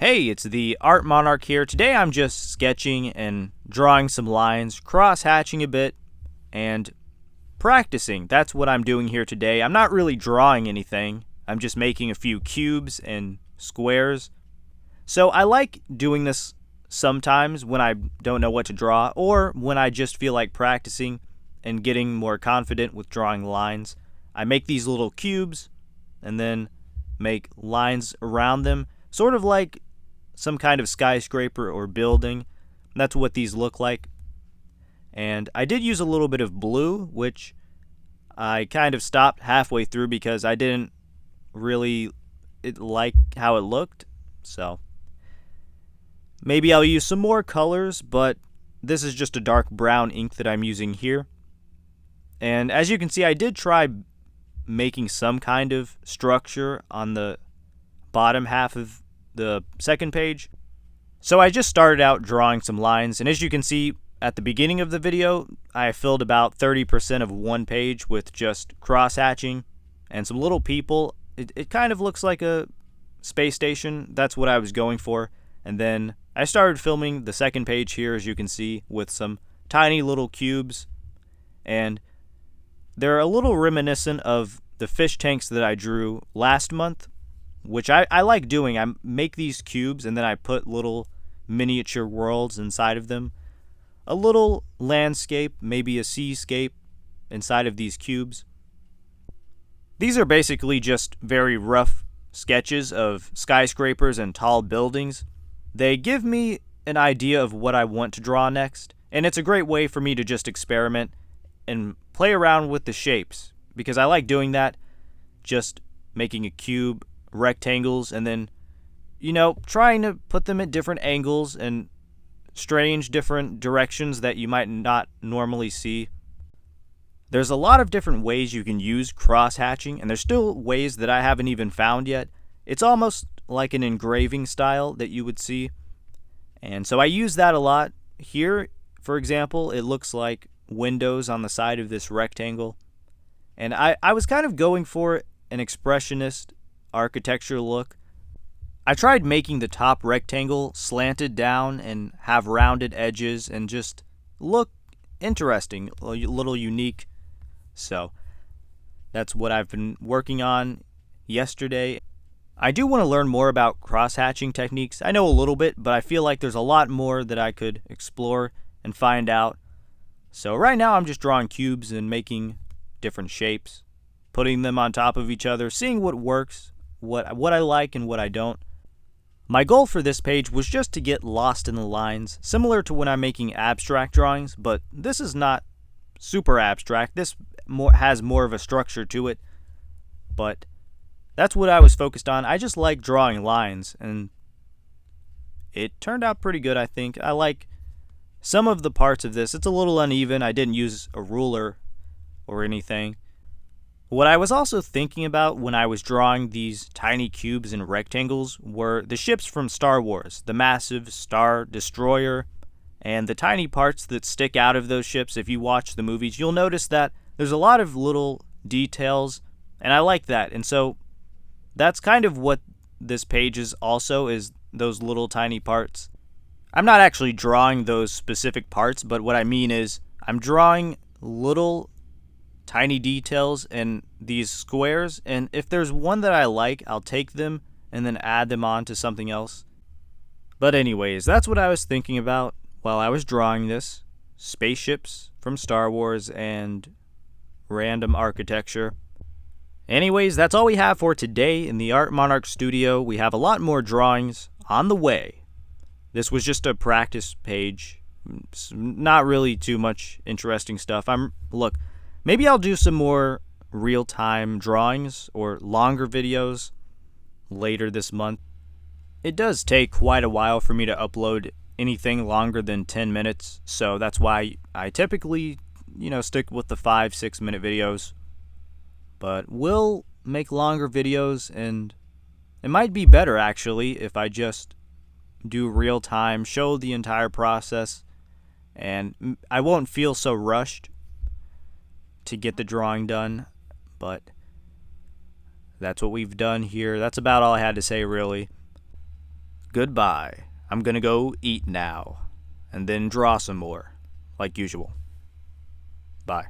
Hey, it's the Art Monarch here. Today I'm just sketching and drawing some lines, cross-hatching a bit, and practicing. That's what I'm doing here today. I'm not really drawing anything. I'm just making a few cubes and squares. So I like doing this sometimes when I don't know what to draw, or when I just feel like practicing and getting more confident with drawing lines. I make these little cubes and then make lines around them, sort of like some kind of skyscraper or building. That's what these look like. And I did use a little bit of blue, which I kind of stopped halfway through because I didn't really like how it looked. So maybe I'll use some more colors, but this is just a dark brown ink that I'm using here. And as you can see, I did try making some kind of structure on the bottom half of the second page. So I just started out drawing some lines, and as you can see at the beginning of the video, I filled about 30% of one page with just cross-hatching and some little people. It kind of looks like a space station. That's what I was going for. And then I started filming the second page here, as you can see, with some tiny little cubes. And they're a little reminiscent of the fish tanks that I drew last month, which I like doing. I make these cubes and then I put little miniature worlds inside of them. A little landscape, maybe a seascape inside of these cubes. These are basically just very rough sketches of skyscrapers and tall buildings. They give me an idea of what I want to draw next, and it's a great way for me to just experiment and play around with the shapes, because I like doing that, just making a cube, rectangles, and then, trying to put them at different angles and strange different directions that you might not normally see. There's a lot of different ways you can use cross-hatching, and there's still ways that I haven't even found yet. It's almost like an engraving style that you would see, and so I use that a lot. Here, for example, it looks like windows on the side of this rectangle, and I was kind of going for an expressionist architecture look. I tried making the top rectangle slanted down and have rounded edges and just look interesting, a little unique. So that's what I've been working on yesterday. I do want to learn more about cross-hatching techniques. I know a little bit, but I feel like there's a lot more that I could explore and find out. So right now I'm just drawing cubes and making different shapes, putting them on top of each other, seeing what works, what I like and what I don't. My goal for this page was just to get lost in the lines, similar to when I'm making abstract drawings, but this is not super abstract. This has more of a structure to it, but that's what I was focused on. I just like drawing lines, and it turned out pretty good, I think. I like some of the parts of this. It's a little uneven. I didn't use a ruler or anything. What I was also thinking about when I was drawing these tiny cubes and rectangles were the ships from Star Wars, the massive Star Destroyer, and the tiny parts that stick out of those ships. If you watch the movies, you'll notice that there's a lot of little details, and I like that. And so that's kind of what this page is also, is those little tiny parts. I'm not actually drawing those specific parts, but what I mean is I'm drawing little tiny details in these squares, and if there's one that I like, I'll take them and then add them on to something else. But anyways, that's what I was thinking about while I was drawing this. Spaceships from Star Wars and random architecture. Anyways, that's all we have for today in the Art Monarch studio. We have a lot more drawings on the way. This was just a practice page. Not really too much interesting stuff. Look, maybe I'll do some more real-time drawings or longer videos later this month. It does take quite a while for me to upload anything longer than 10 minutes, so that's why I typically, stick with the 5-6 minute videos. But we'll make longer videos, and it might be better actually if I just do real-time, show the entire process, and I won't feel so rushed to get the drawing done. But that's what we've done here. That's about all I had to say, really. goodbye. I'm gonna go eat now, and then draw some more, like usual. Bye.